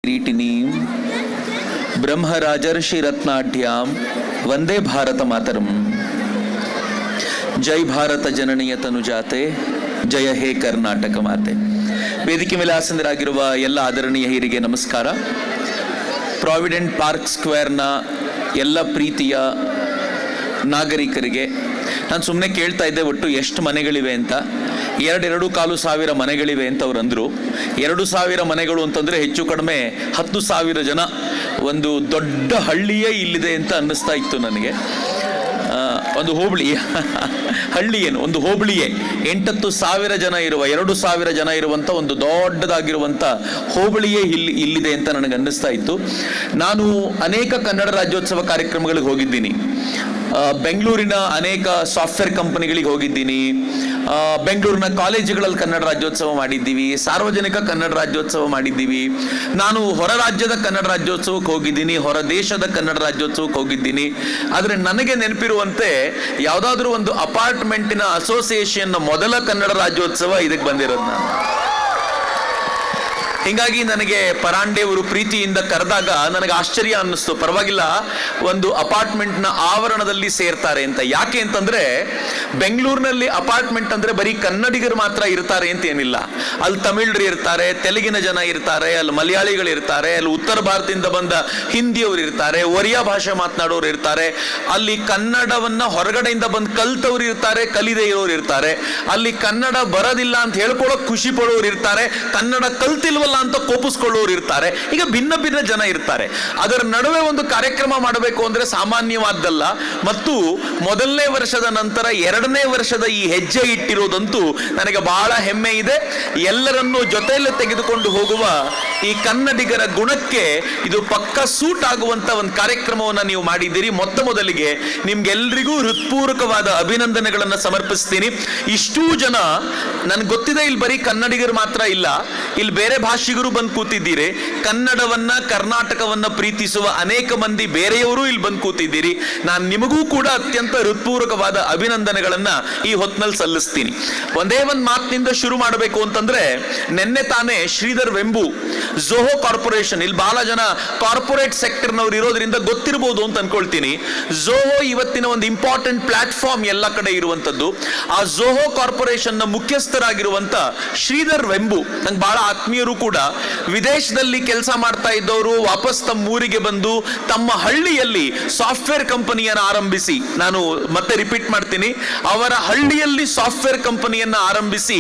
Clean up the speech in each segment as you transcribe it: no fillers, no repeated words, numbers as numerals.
ಕಿರೀಟಿನೀಂ ಬ್ರಹ್ಮರಾಜರ್ಷಿ ರತ್ನಾಢ್ಯಾಂ ವಂದೇ ಭಾರತ ಮಾತರಂ. ಜೈ ಭಾರತ ಜನನೀಯ ತನುಜಾತೆ, ಜಯ ಹೇ ಕರ್ನಾಟಕ ಮಾತೆ. ವೇದಿಕೆ ಮೇಲೆ ಆಸೀನರಾಗಿರುವ ಎಲ್ಲ ಆದರಣೀಯ ಹಿರಿಗೆ ನಮಸ್ಕಾರ. ಪ್ರಾವಿಡೆಂಟ್ ಪಾರ್ಕ್ ಸ್ಕ್ವೇರ್ನ ಎಲ್ಲ ಪ್ರೀತಿಯ ನಾಗರಿಕರಿಗೆ ನಾನು ಸುಮ್ಮನೆ ಕೇಳ್ತಾ ಇದ್ದೆ, ಒಟ್ಟು ಎಷ್ಟು ಮನೆಗಳಿವೆ ಅಂತ. 2,500 ಮನೆಗಳಿವೆ ಅಂತ ಅವ್ರು ಅಂದರು. 2,000 ಮನೆಗಳು ಅಂತಂದರೆ ಹೆಚ್ಚು ಕಡಿಮೆ 10,000 ಜನ, ಒಂದು ದೊಡ್ಡ ಹಳ್ಳಿಯೇ ಇಲ್ಲಿದೆ ಅಂತ ಅನ್ನಿಸ್ತಾ ಇತ್ತು ನನಗೆ. ಒಂದು ಹೋಬಳಿ ಹಳ್ಳಿ ಏನು, ಒಂದು ಹೋಬಳಿಯೇ 8,000 ಜನ ಇರುವ, 2,000 ಜನ ಇರುವಂಥ ಒಂದು ದೊಡ್ಡದಾಗಿರುವಂಥ ಹೋಬಳಿಯೇ ಇಲ್ಲಿದೆ ಅಂತ ನನಗೆ ಅನ್ನಿಸ್ತಾ ಇತ್ತು. ನಾನು ಅನೇಕ ಕನ್ನಡ ರಾಜ್ಯೋತ್ಸವ ಕಾರ್ಯಕ್ರಮಗಳಿಗೆ ಹೋಗಿದ್ದೀನಿ. ಬೆಂಗಳೂರಿನ ಅನೇಕ ಸಾಫ್ಟ್ವೇರ್ ಕಂಪನಿಗಳಿಗೆ ಹೋಗಿದ್ದೀನಿ. ಬೆಂಗಳೂರಿನ ಕಾಲೇಜುಗಳಲ್ಲಿ ಕನ್ನಡ ರಾಜ್ಯೋತ್ಸವ ಮಾಡಿದ್ದೀವಿ, ಸಾರ್ವಜನಿಕ ಕನ್ನಡ ರಾಜ್ಯೋತ್ಸವ ಮಾಡಿದ್ದೀವಿ. ನಾನು ಹೊರ ರಾಜ್ಯದ ಕನ್ನಡ ರಾಜ್ಯೋತ್ಸವಕ್ಕೆ ಹೋಗಿದ್ದೀನಿ, ಹೊರ ದೇಶದ ಕನ್ನಡ ರಾಜ್ಯೋತ್ಸವಕ್ಕೆ ಹೋಗಿದ್ದೀನಿ. ಆದರೆ ನನಗೆ ನೆನಪಿರುವಂತೆ ಯಾವುದಾದ್ರೂ ಒಂದು ಅಪಾರ್ಟ್ಮೆಂಟಿನ ಅಸೋಸಿಯೇಷನ್ನ ಮೊದಲ ಕನ್ನಡ ರಾಜ್ಯೋತ್ಸವ ಇದಕ್ಕೆ ಬಂದಿರೋದು ನಾನು. ಹೀಗಾಗಿ ನನಗೆ ಪರಾಂಡೆಯವರು ಪ್ರೀತಿಯಿಂದ ಕರೆದಾಗ ನನಗೆ ಆಶ್ಚರ್ಯ ಅನ್ನಿಸ್ತು. ಪರವಾಗಿಲ್ಲ, ಒಂದು ಅಪಾರ್ಟ್ಮೆಂಟ್ನ ಆವರಣದಲ್ಲಿ ಸೇರ್ತಾರೆ ಅಂತ. ಯಾಕೆ ಅಂತಂದ್ರೆ ಬೆಂಗಳೂರಿನಲ್ಲಿ ಅಪಾರ್ಟ್ಮೆಂಟ್ ಅಂದ್ರೆ ಬರೀ ಕನ್ನಡಿಗರು ಮಾತ್ರ ಇರ್ತಾರೆ ಅಂತ ಏನಿಲ್ಲ. ಅಲ್ಲಿ ತಮಿಳರು ಇರ್ತಾರೆ, ತೆಲುಗಿನ ಜನ ಇರ್ತಾರೆ, ಅಲ್ಲಿ ಮಲಯಾಳಿಗಳು ಇರ್ತಾರೆ, ಅಲ್ಲಿ ಉತ್ತರ ಭಾರತದಿಂದ ಬಂದ ಹಿಂದಿಯವರು ಇರ್ತಾರೆ, ಒರಿಯಾ ಭಾಷೆ ಮಾತನಾಡೋರು ಇರ್ತಾರೆ, ಅಲ್ಲಿ ಕನ್ನಡವನ್ನ ಹೊರಗಡೆಯಿಂದ ಬಂದು ಕಲ್ತವ್ರು ಇರ್ತಾರೆ, ಕಲಿದೇ ಇರೋರು ಇರ್ತಾರೆ, ಅಲ್ಲಿ ಕನ್ನಡ ಬರೋದಿಲ್ಲ ಅಂತ ಹೇಳ್ಕೊಳ್ಳೋಕೆ ಖುಷಿ ಪಡೋರು ಇರ್ತಾರೆ, ಕನ್ನಡ ಕಲ್ತಿಲ್ವಲ್ಲ ಅಂತ ಕೋಪಿಸ್ಕೊಳ್ಳೋರು ಇರ್ತಾರೆ. ಈಗ ಭಿನ್ನ ಭಿನ್ನ ಜನ ಇರ್ತಾರೆ. ಅದರ ನಡುವೆ ಒಂದು ಕಾರ್ಯಕ್ರಮ ಮಾಡಬೇಕು ಅಂದ್ರೆ ಸಾಮಾನ್ಯವಾದ್ದಲ್ಲ. ಮತ್ತು ಮೊದಲನೇ ವರ್ಷದ ನಂತರ 2ನೇ ವರ್ಷದ ಈ ಹೆಜ್ಜೆ ಇಟ್ಟಿರೋದಂತೂ ನನಗೆ ಬಹಳ ಹೆಮ್ಮೆ ಇದೆ. ಎಲ್ಲರನ್ನೂ ಜೊತೆಯಲ್ಲೇ ತೆಗೆದುಕೊಂಡು ಹೋಗುವ ಈ ಕನ್ನಡಿಗರ ಗುಣಕ್ಕೆ ಇದು ಪಕ್ಕ ಸೂಟ್ ಆಗುವಂತ ಒಂದು ಕಾರ್ಯಕ್ರಮವನ್ನು ನೀವು ಮಾಡಿದ್ದೀರಿ. ಮೊದಲಿಗೆ ನಿಮ್ಗೆಲ್ರಿಗೂ ಹೃತ್ಪೂರ್ವಕವಾದ ಅಭಿನಂದನೆಗಳನ್ನು ಸಮರ್ಪಿಸ್ತೀನಿ. ಇಷ್ಟೂ ಜನ ನನ್ಗೆ ಗೊತ್ತಿದೆ, ಇಲ್ಲಿ ಬರೀ ಕನ್ನಡಿಗರು ಮಾತ್ರ ಇಲ್ಲ, ಇಲ್ಲಿ ಬೇರೆ ಭಾಷಿಗರು ಬಂದು ಕೂತಿದ್ದೀರಿ. ಕನ್ನಡವನ್ನ, ಕರ್ನಾಟಕವನ್ನ ಪ್ರೀತಿಸುವ ಅನೇಕ ಮಂದಿ ಬೇರೆಯವರು ಇಲ್ಲಿ ಬಂದು ಕೂತಿದ್ದೀರಿ. ನಾನು ನಿಮಗೂ ಕೂಡ ಅತ್ಯಂತ ಹೃತ್ಪೂರ್ವಕವಾದ ಅಭಿನಂದನೆಗಳನ್ನ ಈ ಹೊತ್ತಿನಲ್ಲಿ ಸಲ್ಲಿಸ್ತೀನಿ. ಒಂದೇ ಒಂದು ಮಾತಿನಿಂದ ಶುರು ಮಾಡಬೇಕು ಅಂತಂದ್ರೆ, ನಿನ್ನೆ ತಾನೇ ಶ್ರೀಧರ್ ವೆಂಬು ಝೋಹೋ ಕಾರ್ಪೊರೇಷನ್, ಇಲ್ಲಿ ಬಹಳ ಜನ ಕಾರ್ಪೊರೇಟ್ ಸೆಕ್ಟರ್ನವ್ರು ಇರೋದ್ರಿಂದ ಗೊತ್ತಿರಬಹುದು ಅಂತ ಅನ್ಕೊಳ್ತೀನಿ. ಝೋಹೋ ಇವತ್ತಿನ ಒಂದು ಇಂಪಾರ್ಟೆಂಟ್ ಪ್ಲಾಟ್ಫಾರ್ಮ್ ಎಲ್ಲ ಕಡೆ ಇರುವಂತದ್ದು. ಆ ಝೋಹೋ ಕಾರ್ಪೊರೇಷನ್ ನ ಮುಖ್ಯಸ್ಥರಾಗಿರುವಂತ ಶ್ರೀಧರ್ ವೆಂಬು ನಂಗೆ ಬಹಳ ಆತ್ಮೀಯರು ಕೂಡ. ವಿದೇಶದಲ್ಲಿ ಕೆಲಸ ಮಾಡ್ತಾ ಇದ್ದವರು ವಾಪಸ್ ತಮ್ಮ ಊರಿಗೆ ಬಂದು ತಮ್ಮ ಹಳ್ಳಿಯಲ್ಲಿ ಸಾಫ್ಟ್ವೇರ್ ಕಂಪನಿಯನ್ನು ಆರಂಭಿಸಿ, ನಾನು ಮತ್ತೆ ರಿಪೀಟ್ ಮಾಡ್ತೀನಿ, ಅವರ ಹಳ್ಳಿಯಲ್ಲಿ ಸಾಫ್ಟ್ವೇರ್ ಕಂಪನಿಯನ್ನ ಆರಂಭಿಸಿ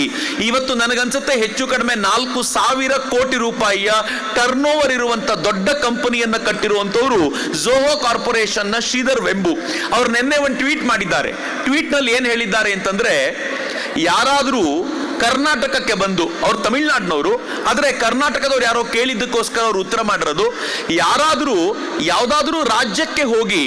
ಇವತ್ತು ನನಗನ್ಸುತ್ತೆ ಹೆಚ್ಚು ಕಡಿಮೆ 4,000 ಕೋಟಿ ರೂಪಾಯಿಯ ಟರ್ನ್ ಓವರ್ ಇರುವಂತ ದೊಡ್ಡ ಕಂಪನಿಯನ್ನ ಕಟ್ಟಿರುವಂತವರು ಝೋಹೋ ಕಾರ್ಪೊರೇಷನ್ ನ ಶ್ರೀಧರ್ ವೆಂಬು. ಅವರು ನಿನ್ನೆ ಒಂದು ಟ್ವೀಟ್ ಮಾಡಿದ್ದಾರೆ. ಟ್ವೀಟ್ ನಲ್ಲಿ ಏನ್ ಹೇಳಿದ್ದಾರೆ ಅಂತಂದ್ರೆ, ಯಾರಾದ್ರೂ ಕರ್ನಾಟಕಕ್ಕೆ ಬಂದು, ಅವ್ರು ತಮಿಳ್ನಾಡಿನವರು, ಆದ್ರೆ ಕರ್ನಾಟಕದವ್ರು ಯಾರೋ ಕೇಳಿದ್ದಕ್ಕೋಸ್ಕರ ಅವ್ರು ಉತ್ತರ ಮಾಡಿರೋದು, ಯಾರಾದ್ರೂ ಯಾವ್ದಾದ್ರೂ ರಾಜ್ಯಕ್ಕೆ ಹೋಗಿ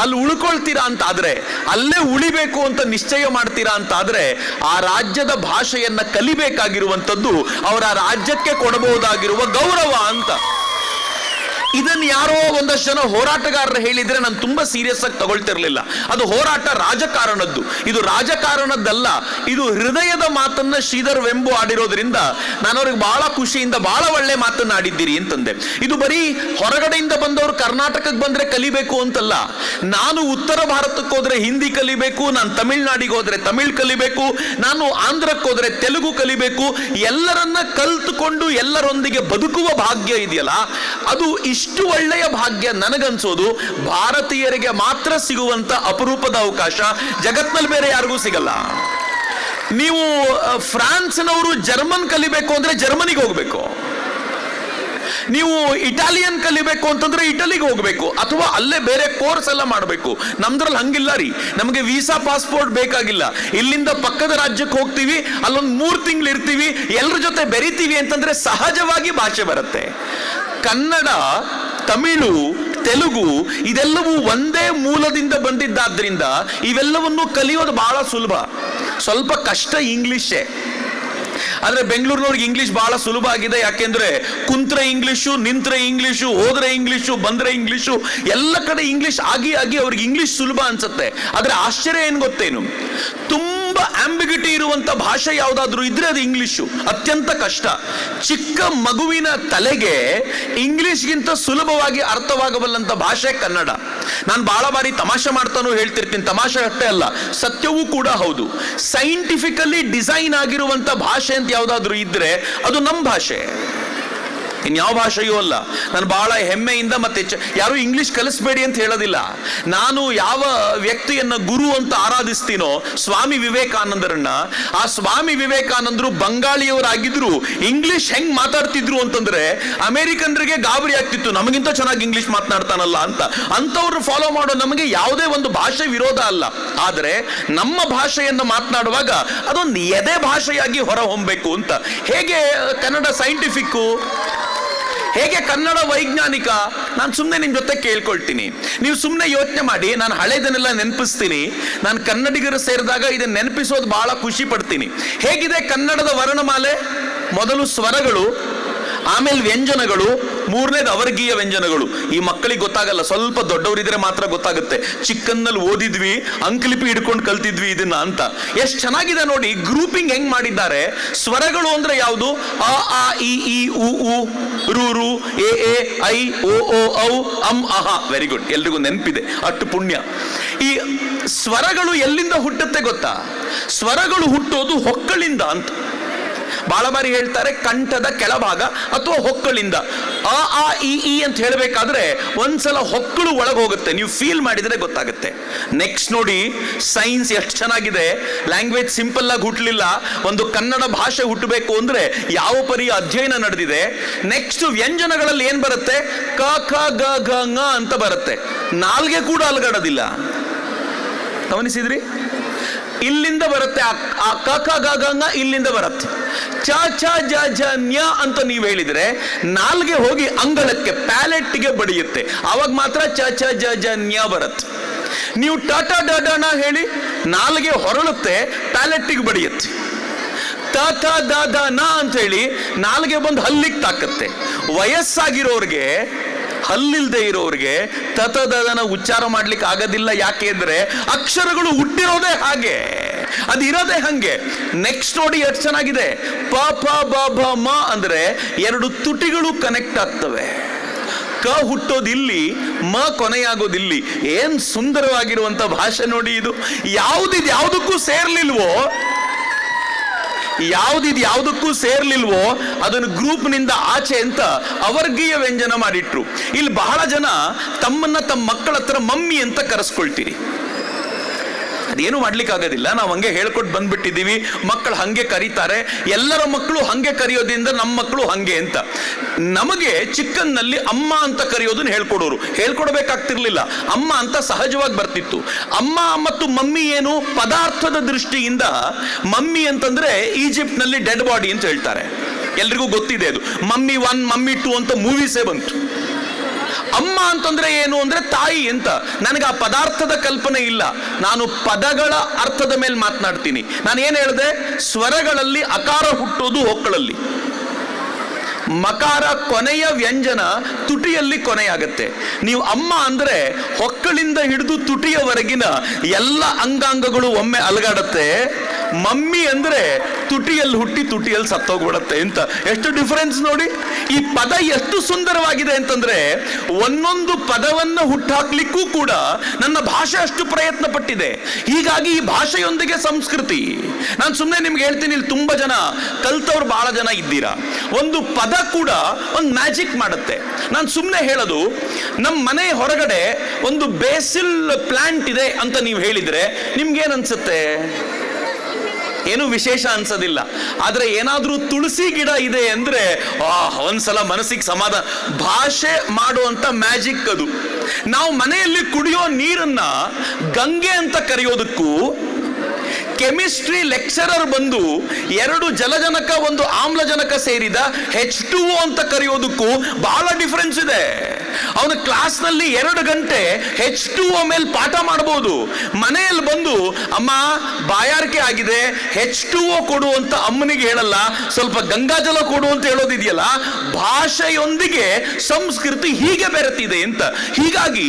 ಅಲ್ಲಿ ಉಳ್ಕೊಳ್ತೀರಾ ಅಂತ ಆದ್ರೆ, ಅಲ್ಲೇ ಉಳಿಬೇಕು ಅಂತ ನಿಶ್ಚಯ ಮಾಡ್ತೀರಾ ಅಂತ ಆದ್ರೆ, ಆ ರಾಜ್ಯದ ಭಾಷೆಯನ್ನ ಕಲಿಬೇಕಾಗಿರುವಂಥದ್ದು ಅವರ ರಾಜ್ಯಕ್ಕೆ ಕೊಡಬಹುದಾಗಿರುವ ಗೌರವ ಅಂತ. ಇದನ್ನ ಯಾರೋ ಒಂದಷ್ಟು ಜನ ಹೋರಾಟಗಾರರು ಹೇಳಿದ್ರೆ ನಾನು ತುಂಬಾ ಸೀರಿಯಸ್ ಆಗಿ ತಗೊಳ್ತಿರ್ಲಿಲ್ಲ. ಅದು ಹೋರಾಟ ರಾಜಕಾರಣದ್ದು, ಇದು ರಾಜಕಾರಣದ್ದಲ್ಲ, ಇದು ಹೃದಯದ ಮಾತನ್ನ ಶ್ರೀಧರ್ ವೆಂಬು ಆಡಿರೋದ್ರಿಂದ ನಾನು ಅವ್ರಿಗೆ ಬಹಳ ಖುಷಿಯಿಂದ ಬಹಳ ಒಳ್ಳೆ ಮಾತನ್ನ ಆಡಿದ್ದೀರಿ ಅಂತಂದೆ. ಇದು ಬರೀ ಹೊರಗಡೆಯಿಂದ ಬಂದವರು ಕರ್ನಾಟಕಕ್ಕೆ ಬಂದ್ರೆ ಕಲಿಬೇಕು ಅಂತಲ್ಲ. ನಾನು ಉತ್ತರ ಭಾರತಕ್ಕೆ ಹೋದ್ರೆ ಹಿಂದಿ ಕಲಿಬೇಕು, ನಾನು ತಮಿಳ್ನಾಡಿಗೆ ಹೋದ್ರೆ ತಮಿಳ್ ಕಲಿಬೇಕು, ನಾನು ಆಂಧ್ರಕ್ಕೆ ಹೋದ್ರೆ ತೆಲುಗು ಕಲಿಬೇಕು. ಎಲ್ಲರನ್ನ ಕಲ್ತುಕೊಂಡು ಎಲ್ಲರೊಂದಿಗೆ ಬದುಕುವ ಭಾಗ್ಯ ಇದೆಯಲ್ಲ, ಅದು ಇಷ್ಟು ಒಳ್ಳೆಯ ಭಾಗ್ಯ ನನಗನ್ಸೋದು ಭಾರತೀಯರಿಗೆ ಮಾತ್ರ ಸಿಗುವಂತ ಅಪರೂಪದ ಅವಕಾಶ. ಜಗತ್ನಲ್ಲಿ ಬೇರೆ ಯಾರಿಗೂ ಸಿಗಲ್ಲ. ನೀವು ಫ್ರಾನ್ಸ್ನವರು ಜರ್ಮನ್ ಕಲಿಬೇಕು ಅಂದ್ರೆ ಜರ್ಮನಿಗೆ ಹೋಗ್ಬೇಕು, ನೀವು ಇಟಾಲಿಯನ್ ಕಲಿಬೇಕು ಅಂತಂದ್ರೆ ಇಟಲಿಗೆ ಹೋಗ್ಬೇಕು, ಅಥವಾ ಅಲ್ಲೇ ಬೇರೆ ಕೋರ್ಸ್ ಎಲ್ಲ ಮಾಡಬೇಕು. ನಮ್ದ್ರಲ್ಲಿ ಹಂಗಿಲ್ಲ ರೀ. ನಮಗೆ ವೀಸಾ ಪಾಸ್ಪೋರ್ಟ್ ಬೇಕಾಗಿಲ್ಲ. ಇಲ್ಲಿಂದ ಪಕ್ಕದ ರಾಜ್ಯಕ್ಕೆ ಹೋಗ್ತೀವಿ, ಅಲ್ಲೊಂದು 3 ತಿಂಗಳು ಇರ್ತೀವಿ, ಎಲ್ಲರ ಜೊತೆ ಬೆರಿತೀವಿ ಅಂತಂದ್ರೆ ಸಹಜವಾಗಿ ಭಾಷೆ ಬರುತ್ತೆ. ಕನ್ನಡ, ತಮಿಳು, ತೆಲುಗು ಇದೆಲ್ಲವೂ ಒಂದೇ ಮೂಲದಿಂದ ಬಂದಿದ್ದಾದ್ರಿಂದ ಇವೆಲ್ಲವನ್ನು ಕಲಿಯೋದು ಬಹಳ ಸುಲಭ. ಸ್ವಲ್ಪ ಕಷ್ಟ ಇಂಗ್ಲಿಷೇ. ಆದ್ರೆ ಬೆಂಗಳೂರಿನವ್ರಿಗೆ ಇಂಗ್ಲಿಷ್ ಬಹಳ ಸುಲಭ ಆಗಿದೆ. ಯಾಕೆಂದ್ರೆ ಕುಂತ್ರೆ ಇಂಗ್ಲಿಷು, ನಿಂತ್ರೆ ಇಂಗ್ಲಿಷು, ಹೋದ್ರೆ ಇಂಗ್ಲಿಷು, ಬಂದ್ರೆ ಇಂಗ್ಲಿಷು, ಎಲ್ಲ ಕಡೆ ಇಂಗ್ಲಿಷ್ ಆಗಿ ಅವ್ರಿಗೆ ಇಂಗ್ಲಿಷ್ ಸುಲಭ ಅನ್ಸುತ್ತೆ. ಆದ್ರೆ ಆಶ್ಚರ್ಯ ಏನ್ ಗೊತ್ತೇನು, ತುಂಬಾ ಆಂಬಿಗಿಟಿ ಇರುವಂತ ಭಾಷೆ ಯಾವುದಾದ್ರೂ ಇದ್ರೆ ಅದು ಇಂಗ್ಲಿಷು. ಅತ್ಯಂತ ಕಷ್ಟ. ಚಿಕ್ಕ ಮಗುವಿನ ತಲೆಗೆ ಇಂಗ್ಲಿಷ್ಗಿಂತ ಸುಲಭವಾಗಿ ಅರ್ಥವಾಗಬಲ್ಲಂತ ಭಾಷೆ ಕನ್ನಡ. ನಾನು ಬಹಳ ಬಾರಿ ತಮಾಷೆ ಮಾಡ್ತಾನೂ ಹೇಳ್ತಿರ್ತೀನಿ, ತಮಾಷೆ ಅಷ್ಟೇ ಅಲ್ಲ, ಸತ್ಯವೂ ಕೂಡ ಹೌದು. ಸೈಂಟಿಫಿಕಲಿ ಡಿಸೈನ್ ಆಗಿರುವಂತ ಭಾಷೆ ಅಂತ ಯಾವುದಾದ್ರೂ ಇದ್ರೆ ಅದು ನಮ್ಮ ಭಾಷೆ, ಇನ್ಯಾವ ಭಾಷೆಯೂ ಅಲ್ಲ. ನಾನು ಬಹಳ ಹೆಮ್ಮೆಯಿಂದ, ಮತ್ತೆ ಯಾರು ಇಂಗ್ಲಿಷ್ ಕಲಿಸ್ಬೇಡಿ ಅಂತ ಹೇಳೋದಿಲ್ಲ. ನಾನು ಯಾವ ವ್ಯಕ್ತಿಯನ್ನ ಗುರು ಅಂತ ಆರಾಧಿಸ್ತೀನೋ, ಸ್ವಾಮಿ ವಿವೇಕಾನಂದರನ್ನ, ಆ ಸ್ವಾಮಿ ವಿವೇಕಾನಂದರು ಬಂಗಾಳಿಯವರಾಗಿದ್ರು ಇಂಗ್ಲಿಷ್ ಹೆಂಗ್ ಮಾತಾಡ್ತಿದ್ರು ಅಂತಂದ್ರೆ ಅಮೆರಿಕನ್ರಿಗೆ ಗಾಬರಿ ಆಗ್ತಿತ್ತು, ನಮಗಿಂತ ಚೆನ್ನಾಗಿ ಇಂಗ್ಲಿಷ್ ಮಾತನಾಡ್ತಾನಲ್ಲ ಅಂತ. ಅಂತವ್ರು ಫಾಲೋ ಮಾಡೋ ನಮಗೆ ಯಾವುದೇ ಒಂದು ಭಾಷೆ ವಿರೋಧ ಅಲ್ಲ. ಆದರೆ ನಮ್ಮ ಭಾಷೆಯನ್ನು ಮಾತನಾಡುವಾಗ ಅದೊಂದು ಎದೆ ಭಾಷೆಯಾಗಿ ಹೊರ ಹೊಮ್ಮಬೇಕು ಅಂತ. ಹೇಗೆ ಕನ್ನಡ ಸೈಂಟಿಫಿಕ್ಕು, ಹೇಗೆ ಕನ್ನಡ ವೈಜ್ಞಾನಿಕ? ನಾನು ಸುಮ್ಮನೆ ನಿಮ್ಮ ಜೊತೆ ಕೇಳ್ಕೊಳ್ತೀನಿ, ನೀವು ಸುಮ್ಮನೆ ಯೋಚನೆ ಮಾಡಿ. ನಾನು ಹಳೇದನ್ನೆಲ್ಲ ನೆನಪಿಸ್ತೀನಿ. ನಾನು ಕನ್ನಡಿಗರು ಸೇರಿದಾಗ ಇದನ್ನ ನೆನಪಿಸೋದು ಬಹಳ ಖುಷಿ ಪಡ್ತೀನಿ. ಹೇಗಿದೆ ಕನ್ನಡದ ವರ್ಣಮಾಲೆ? ಮೊದಲು ಸ್ವರಗಳು, ಆಮೇಲೆ ವ್ಯಂಜನಗಳು, ಮೂರನೇದು ಅವರ್ಗೀಯ ವ್ಯಂಜನಗಳು. ಈ ಮಕ್ಕಳಿಗೆ ಗೊತ್ತಾಗಲ್ಲ, ಸ್ವಲ್ಪ ದೊಡ್ಡವರಿದ್ರೆ ಮಾತ್ರ ಗೊತ್ತಾಗುತ್ತೆ. ಚಿಕ್ಕನ್ನಲ್ಲಿ ಓದಿದ್ವಿ, ಅಂಕಲಿಪಿ ಹಿಡ್ಕೊಂಡು ಕಲ್ತಿದ್ವಿ ಇದನ್ನ ಅಂತ. ಎಷ್ಟು ಚೆನ್ನಾಗಿದೆ ನೋಡಿ ಗ್ರೂಪಿಂಗ್ ಹೆಂಗ್ ಮಾಡಿದ್ದಾರೆ. ಸ್ವರಗಳು ಅಂದ್ರೆ ಯಾವುದು? ಅ ಆ ಇ ಈ ಉ ಉ ರು ರು ಎ ಎ ಐ ಓ ಓ ಔ ಅಂ ಅಹ. ವೆರಿ ಗುಡ್, ಎಲ್ರಿಗೂ ನೆನಪಿದೆ, ಅಟ್ಟು ಪುಣ್ಯ. ಈ ಸ್ವರಗಳು ಎಲ್ಲಿಂದ ಹುಟ್ಟುತ್ತೆ ಗೊತ್ತಾ? ಸ್ವರಗಳು ಹುಟ್ಟೋದು ಹೊಕ್ಕಳಿಂದ ಅಂತ. ಬಹಳ ಬಾರಿ ಹೇಳ್ತಾರೆ ಕಂಠದ ಕೆಳಭಾಗ ಅಥವಾ ಹೊಕ್ಕಳಿಂದ. ಅ ಆ ಇ ಈ ಅಂತ ಹೇಳಬೇಕಾದ್ರೆ ಒಂದ್ಸಲ ಹೊಕ್ಕಳು ಒಳಗೆ ಹೋಗುತ್ತೆ, ನೀವು ಫೀಲ್ ಮಾಡಿದ್ರೆ ಗೊತ್ತಾಗುತ್ತೆ. ನೆಕ್ಸ್ಟ್ ನೋಡಿ ಸೈನ್ಸ್ ಎಷ್ಟು ಚೆನ್ನಾಗಿದೆ. ಲ್ಯಾಂಗ್ವೇಜ್ ಸಿಂಪಲ್ ಆಗಿ ಹುಟ್ಟಲಿಲ್ಲ, ಒಂದು ಕನ್ನಡ ಭಾಷೆ ಹುಟ್ಟಬೇಕು ಅಂದ್ರೆ ಯಾವ ಪರಿ ಅಧ್ಯಯನ ನಡೆದಿದೆ. ನೆಕ್ಸ್ಟ್ ವ್ಯಂಜನಗಳಲ್ಲಿ ಏನ್ ಬರುತ್ತೆ? ಕ ಖ ಗ ಘ ङ ಅಂತ ಬರುತ್ತೆ. ನಾಲ್ಗೆ ಕೂಡ ಅಲಗಾಡೋದಿಲ್ಲ, ಗಮನಿಸಿದ್ರಿ? ಇಲ್ಲಿಂದ ಬರುತ್ತೆ ಆ ಕ ಖ ಗ ಘ ङ ಇಲ್ಲಿಂದ ಬರುತ್ತೆ. ಚ ಛ ಜ ಝ ನ್ಯ ಅಂತ ನೀವು ಹೇಳಿದ್ರೆ ನಾಲ್ಗೆ ಹೋಗಿ ಅಂಗಳಕ್ಕೆ ಪ್ಯಾಲೆಟ್ಗೆ ಬಡಿಯುತ್ತೆ, ಅವಾಗ ಮಾತ್ರ ಚ ಛ ಜ ಝ ನ್ಯ ಬರುತ್ತೆ. ನೀವು ಟ ಟ ಡ ಡ ಣ ಹೇಳಿ, ನಾಲ್ಗೆ ಹೊರಳುತ್ತೆ, ಪ್ಯಾಲೆಟ್ಗೆ ಬಡಿಯುತ್ತೆ. ತ ಥ ದ ದ ನ ಅಂತ ಹೇಳಿ ನಾಲ್ಗೆ ಬಂದು ಹಲ್ಲಿಗೆ ತಾಕತ್ತೆ. ವಯಸ್ಸಾಗಿರೋರ್ಗೆ, ಹಲ್ಲಿಲ್ದೆ ಇರೋರಿಗೆ ತತದನ ಉಚ್ಚಾರ ಮಾಡ್ಲಿಕ್ಕೆ ಆಗೋದಿಲ್ಲ. ಯಾಕೆ ಅಂದ್ರೆ ಅಕ್ಷರಗಳು ಹುಟ್ಟಿರೋದೇ ಹಾಗೆ, ಅದಿರೋದೇ ಹಂಗೆ. ನೆಕ್ಸ್ಟ್ ನೋಡಿ ಎಷ್ಟು ಚೆನ್ನಾಗಿದೆ. ಪ ಪ ಬ ಭ ಮ ಅಂದ್ರೆ ಎರಡು ತುಟಿಗಳು ಕನೆಕ್ಟ್ ಆಗ್ತವೆ. ಕ ಹುಟ್ಟೋದಿಲ್ಲಿ, ಮ ಕೊನೆಯಾಗೋದಿಲ್ಲಿ. ಏನ್ ಸುಂದರವಾಗಿರುವಂತ ಭಾಷೆ ನೋಡಿ ಇದು. ಯಾವುದಕ್ಕೂ ಸೇರ್ಲಿಲ್ವೋ, ಯಾವುದಕ್ಕೂ ಸೇರ್ಲಿಲ್ವೋ ಅದನ್ನು ಗ್ರೂಪ್ ನಿಂದ ಆಚೆ ಅಂತ ಅವರ್ಗೀಯ ವ್ಯಂಜನ ಮಾಡಿಟ್ರು. ಇಲ್ಲಿ ಬಹಳ ಜನ ತಮ್ಮ ಮಕ್ಕಳ ಹತ್ರ ಮಮ್ಮಿ ಅಂತ ಕರೆಸ್ಕೊಳ್ತೀರಿ. ಅದೇನು ಮಾಡ್ಲಿಕ್ಕೆ ಆಗೋದಿಲ್ಲ, ನಾವು ಹಂಗೆ ಹೇಳ್ಕೊಟ್ಟು ಬಂದ್ಬಿಟ್ಟಿದ್ದೀವಿ. ಮಕ್ಕಳು ಹಂಗೆ ಕರೀತಾರೆ, ಎಲ್ಲರ ಮಕ್ಕಳು ಹಂಗೆ ಕರೆಯೋದ್ರಿಂದ ನಮ್ಮ ಮಕ್ಕಳು ಹಂಗೆ ಅಂತ. ನಮಗೆ ಚಿಕ್ಕನ್ನಲ್ಲಿ ಅಮ್ಮ ಅಂತ ಕರೆಯೋದನ್ನ ಹೇಳ್ಕೊಡ್ಬೇಕಾಗ್ತಿರ್ಲಿಲ್ಲ, ಅಮ್ಮ ಅಂತ ಸಹಜವಾಗಿ ಬರ್ತಿತ್ತು. ಅಮ್ಮ ಮತ್ತು ಮಮ್ಮಿ ಏನು? ಪದಾರ್ಥದ ದೃಷ್ಟಿಯಿಂದ ಮಮ್ಮಿ ಅಂತಂದ್ರೆ ಈಜಿಪ್ಟ್ ನಲ್ಲಿ ಡೆಡ್ ಬಾಡಿ ಅಂತ ಹೇಳ್ತಾರೆ, ಎಲ್ರಿಗೂ ಗೊತ್ತಿದೆ ಅದು. ಮಮ್ಮಿ 1 ಮಮ್ಮಿ 2 ಅಂತ ಮೂವೀಸೇ ಬಂತು. ಅಮ್ಮ ಅಂತಂದ್ರೆ ಏನು ಅಂದ್ರೆ ತಾಯಿ ಅಂತ. ನನಗೆ ಆ ಪದಾರ್ಥದ ಕಲ್ಪನೆ ಇಲ್ಲ, ನಾನು ಪದಗಳ ಅರ್ಥದ ಮೇಲೆ ಮಾತನಾಡ್ತೀನಿ. ನಾನು ಏನ್ ಹೇಳಿದೆ? ಸ್ವರಗಳಲ್ಲಿ ಅಕಾರ ಹುಟ್ಟೋದು ಹೊಕ್ಕಳಲ್ಲಿ, ಮಕಾರ ಕೊನೆಯ ವ್ಯಂಜನ ತುಟಿಯಲ್ಲಿ ಕೊನೆಯಾಗತ್ತೆ. ನೀವು ಅಮ್ಮ ಅಂದ್ರೆ ಹೊಕ್ಕಳಿಂದ ಹಿಡಿದು ತುಟಿಯವರೆಗಿನ ಎಲ್ಲ ಅಂಗಾಂಗಗಳು ಒಮ್ಮೆ ಅಲಗಾಡತ್ತೆ. ಮಮ್ಮಿ ಅಂದ್ರೆ ತುಟಿಯಲ್ಲಿ ಹುಟ್ಟಿ ತುಟಿಯಲ್ಲಿ ಸತ್ತೋಗ್ಬಿಡತ್ತೆ ಅಂತ. ಎಷ್ಟು ಡಿಫರೆನ್ಸ್ ನೋಡಿ. ಈ ಪದ ಎಷ್ಟು ಸುಂದರವಾಗಿದೆ ಅಂತಂದ್ರೆ ಒಂದೊಂದು ಪದವನ್ನು ಹುಟ್ಟಾಕ್ಲಿಕ್ಕೂ ಕೂಡ ನನ್ನ ಭಾಷೆ ಅಷ್ಟು ಪ್ರಯತ್ನ ಪಟ್ಟಿದೆ. ಹೀಗಾಗಿ ಈ ಭಾಷೆಯೊಂದಿಗೆ ಸಂಸ್ಕೃತಿ. ನಾನು ಸುಮ್ಮನೆ ನಿಮ್ಗೆ ಹೇಳ್ತೀನಿ, ಇಲ್ಲಿ ತುಂಬಾ ಜನ ಕಲ್ತವ್ರು ಬಹಳ ಜನ ಇದ್ದೀರಾ. ಒಂದು ಪದ ಕೂಡ ಒಂದು ಮ್ಯಾಜಿಕ್ ಮಾಡುತ್ತೆ. ನಾನು ಸುಮ್ಮನೆ ಹೇಳೋದು, ನಮ್ಮ ಮನೆ ಹೊರಗಡೆ ಒಂದು ಬೇಸಿಲ್ ಪ್ಲಾಂಟ್ ಇದೆ ಅಂತ ನೀವು ಹೇಳಿದ್ರೆ ನಿಮ್ಗೇನ್ ಅನ್ಸುತ್ತೆ? ಏನು ವಿಶೇಷ ಅನ್ಸೋದಿಲ್ಲ. ಆದ್ರೆ ಏನಾದ್ರೂ ತುಳಸಿ ಗಿಡ ಇದೆ ಅಂದ್ರೆ ಒಂದ್ಸಲ ಮನಸ್ಸಿಗೆ ಸಮಾಧಾನ. ಭಾಷೆ ಮಾಡುವಂತ ಮ್ಯಾಜಿಕ್ ಅದು. ನಾವು ಮನೆಯಲ್ಲಿ ಕುಡಿಯೋ ನೀರನ್ನ ಗಂಗೆ ಅಂತ ಕರೆಯೋದಕ್ಕೂ, ಕೆಮಿಸ್ಟ್ರಿ ಲೆಕ್ಚರರ್ ಬಂದು 2 ಜಲಜನಕ 1 ಆಮ್ಲಜನಕ ಸೇರಿದ H2O ಅಂತ ಕರೆಯೋದಕ್ಕೂ ಬಹಳ ಡಿಫರೆನ್ಸ್ ಇದೆ. ಅವನ ಕ್ಲಾಸ್ನಲ್ಲಿ 2 ಗಂಟೆ H2O ಮೇಲೆ ಪಾಠ ಮಾಡಬಹುದು. ಮನೆಯಲ್ಲಿ ಬಂದು ಅಮ್ಮ ಬಾಯಾರಿಕೆ ಆಗಿದೆ, H2O ಕೊಡು ಅಂತ ಅಮ್ಮನಿಗೆ ಹೇಳಲ್ಲ, ಸ್ವಲ್ಪ ಗಂಗಾಜಲ ಕೊಡು ಅಂತ ಹೇಳೋದಿದೆಯಲ್ಲ. ಭಾಷೆಯೊಂದಿಗೆ ಸಂಸ್ಕೃತಿ ಹೀಗೆ ಬೆರೆತಿದೆ ಅಂತ. ಹೀಗಾಗಿ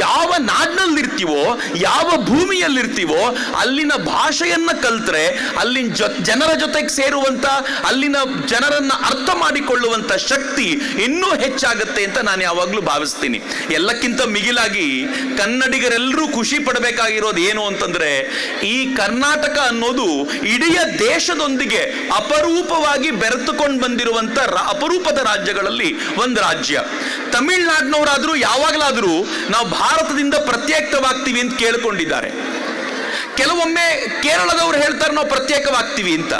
ಯಾವ ನಾಡಿನಲ್ಲಿರ್ತೀವೋ, ಯಾವ ಭೂಮಿಯಲ್ಲಿರ್ತೀವೋ ಅಲ್ಲಿನ ಭಾಷೆಯನ್ನ ಕಲ್ತ್ರೆ ಅಲ್ಲಿನ ಜನರ ಜೊತೆಗೆ ಸೇರುವಂತ, ಅಲ್ಲಿನ ಜನರನ್ನ ಅರ್ಥ ಮಾಡಿಕೊಳ್ಳುವಂತ ಶಕ್ತಿ ಇನ್ನೂ ಹೆಚ್ಚಾಗುತ್ತೆ ಅಂತ ನಾನು ಯಾವಾಗ್ಲೂ ಭಾವಿಸ್ತೀನಿ. ಎಲ್ಲಕ್ಕಿಂತ ಮಿಗಿಲಾಗಿ ಕನ್ನಡಿಗರೆಲ್ಲರೂ ಖುಷಿ ಪಡಬೇಕಾಗಿರೋದು ಏನು ಅಂತಂದ್ರೆ, ಈ ಕರ್ನಾಟಕ ಅನ್ನೋದು ಇಡೀ ದೇಶದೊಂದಿಗೆ ಅಪರೂಪವಾಗಿ ಬೆರೆತುಕೊಂಡು ಬಂದಿರುವಂತ ಅಪರೂಪದ ರಾಜ್ಯಗಳಲ್ಲಿ ಒಂದು ರಾಜ್ಯ. ತಮಿಳುನಾಡಿನವರಾದ್ರೂ ಯಾವಾಗಲಾದ್ರೂ ನಾವು ಭಾರತದಿಂದ ಪ್ರತ್ಯೇಕವಾಗ್ತೀವಿ ಅಂತ ಕೇಳ್ಕೊಂಡಿದ್ದಾರೆ. ಕೆಲವೊಮ್ಮೆ ಕೇರಳದವರು ಹೇಳ್ತಾರೆ ನಾವು ಪ್ರತ್ಯೇಕವಾಗ್ತೀವಿ ಅಂತ.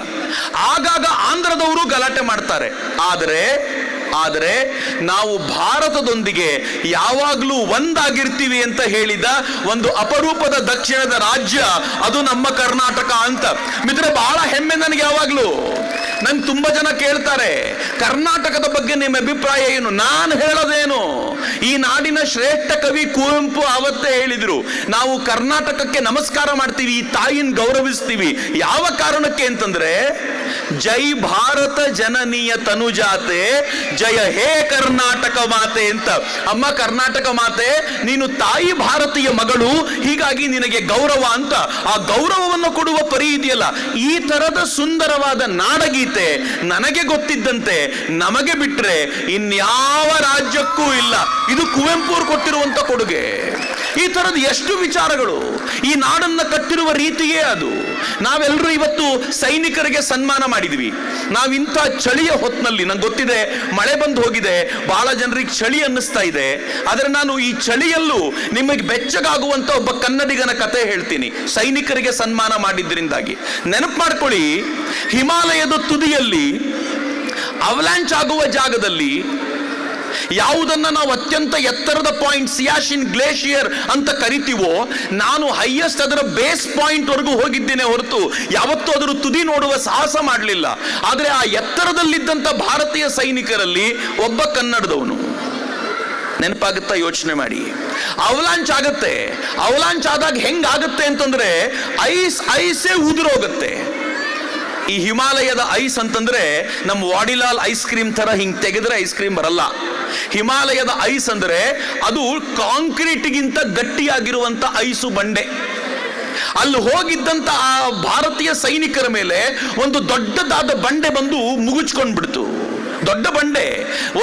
ಆಗಾಗ ಆಂಧ್ರದವರು ಗಲಾಟೆ ಮಾಡ್ತಾರೆ. ಆದರೆ ನಾವು ಭಾರತದೊಂದಿಗೆ ಯಾವಾಗಲೂ ಒಂದಾಗಿರ್ತೀವಿ ಅಂತ ಹೇಳಿದ ಒಂದು ಅಪರೂಪದ ದಕ್ಷಿಣದ ರಾಜ್ಯ ಅದು ನಮ್ಮ ಕರ್ನಾಟಕ ಅಂತ. ಮಿತ್ರ, ಬಹಳ ಹೆಮ್ಮೆ ನನಗೆ. ಯಾವಾಗ್ಲೂ ನನ್ಗೆ ತುಂಬಾ ಜನ ಕೇಳ್ತಾರೆ, ಕರ್ನಾಟಕದ ಬಗ್ಗೆ ನಿಮ್ಮ ಅಭಿಪ್ರಾಯ ಏನು? ನಾನು ಹೇಳೋದೇನು, ಈ ನಾಡಿನ ಶ್ರೇಷ್ಠ ಕವಿ ಕುವೆಂಪು ಅವತ್ತೇ ಹೇಳಿದ್ರು, ನಾವು ಕರ್ನಾಟಕಕ್ಕೆ ನಮಸ್ಕಾರ ಮಾಡ್ತೀವಿ, ಈ ತಾಯಿನ ಗೌರವಿಸ್ತೀವಿ. ಯಾವ ಕಾರಣಕ್ಕೆ ಅಂತಂದ್ರೆ, ಜೈ ಭಾರತ ಜನನೀಯ ತನುಜಾತೆ, ಜಯ ಹೇ ಕರ್ನಾಟಕ ಮಾತೆ ಅಂತ. ಅಮ್ಮ ಕರ್ನಾಟಕ ಮಾತೆ, ನೀನು ತಾಯಿ ಭಾರತೀಯ ಮಗಳು, ಹೀಗಾಗಿ ನಿನಗೆ ಗೌರವ ಅಂತ. ಆ ಗೌರವವನ್ನು ಕೊಡುವ ಪರಿ ಇದೆಯಲ್ಲ, ಈ ತರದ ಸುಂದರವಾದ ನಾಡಗೀತೆ ನನಗೆ ಗೊತ್ತಿದ್ದಂತೆ ನಮಗೆ ಬಿಟ್ರೆ ಇನ್ಯಾವ ರಾಜ್ಯಕ್ಕೂ ಇಲ್ಲ. ಇದು ಕುವೆಂಪು ಅವರು ಕೊಟ್ಟಿರುವಂತ ಕೊಡುಗೆ. ಈ ತರದ ಎಷ್ಟು ವಿಚಾರಗಳು ಈ ನಾಡನ್ನ ಕಟ್ಟಿರುವ ರೀತಿಯೇ ಅದು. ನಾವೆಲ್ಲರೂ ಇವತ್ತು ಸೈನಿಕರಿಗೆ ಸನ್ಮಾನ ಮಾಡಿದ್ವಿ. ನಾವಿಂಥ ಚಳಿಯ ಹೊತ್ತಿನಲ್ಲಿ, ನಂಗೆ ಗೊತ್ತಿದೆ ಮಳೆ ಬಂದು ಹೋಗಿದೆ, ಬಹಳ ಜನರಿಗೆ ಚಳಿ ಅನ್ನಿಸ್ತಾ ಇದೆ, ಆದರೆ ನಾನು ಈ ಚಳಿಯಲ್ಲೂ ನಿಮಗೆ ಬೆಚ್ಚಗಾಗುವಂತ ಒಬ್ಬ ಕನ್ನಡಿಗನ ಕತೆ ಹೇಳ್ತೀನಿ, ಸೈನಿಕರಿಗೆ ಸನ್ಮಾನ ಮಾಡಿದ್ರಿಂದಾಗಿ. ನೆನಪು ಮಾಡ್ಕೊಳ್ಳಿ, ಹಿಮಾಲಯದ ತುದಿಯಲ್ಲಿ ಅವಲಾಂಚ್ ಆಗುವ ಜಾಗದಲ್ಲಿ ಯಾವುದನ್ನ ನಾವು ಅತ್ಯಂತ ಎತ್ತರದ ಪಾಯಿಂಟ್, ಸಿಯಾಚಿನ್ ಗ್ಲೇಷಿಯರ್ ಅಂತ ಕರಿತೀವೋ, ನಾನು ಹೈಯೆಸ್ಟ್ ಅದರ ಬೇಸ್ ಪಾಯಿಂಟ್ ವರೆಗೂ ಹೋಗಿದ್ದೇನೆ ಹೊರತು ಯಾವತ್ತೂ ಅದರ ತುದಿ ನೋಡುವ ಸಾಹಸ ಮಾಡಲಿಲ್ಲ. ಆದರೆ ಆ ಎತ್ತರದಲ್ಲಿದ್ದಂಥ ಭಾರತೀಯ ಸೈನಿಕರಲ್ಲಿ ಒಬ್ಬ ಕನ್ನಡದವನು. ನೆನಪಾಗುತ್ತಾ? ಯೋಚನೆ ಮಾಡಿ. ಅವಲಾಂಚ್ ಆಗತ್ತೆ. ಅವಲಾಂಚ್ ಆದಾಗ ಹೆಂಗಾಗತ್ತೆ ಅಂತಂದ್ರೆ ಐಸೇ ಉದುರೋಗತ್ತೆ. ಈ ಹಿಮಾಲಯದ ಐಸ್ ಅಂತಂದ್ರೆ ನಮ್ಮ ವಾಡಿಲಾಲ್ ಐಸ್ ಕ್ರೀಮ್ ತರ ಹಿಂಗ್ ತೆಗೆದ್ರೆ ಐಸ್ ಕ್ರೀಮ್ ಬರಲ್ಲ. ಹಿಮಾಲಯದ ಐಸ್ ಅಂದ್ರೆ ಅದು ಕಾಂಕ್ರೀಟ್ಗಿಂತ ಗಟ್ಟಿಯಾಗಿರುವಂತ ಐಸು ಬಂಡೆ. ಅಲ್ಲಿ ಹೋಗಿದ್ದಂತ ಆ ಭಾರತೀಯ ಸೈನಿಕರ ಮೇಲೆ ಒಂದು ದೊಡ್ಡದಾದ ಬಂಡೆ ಬಂದು ಮುಗುಚ್ಕೊಂಡ್ಬಿಡ್ತು. ದೊಡ್ಡ ಬಂಡೆ,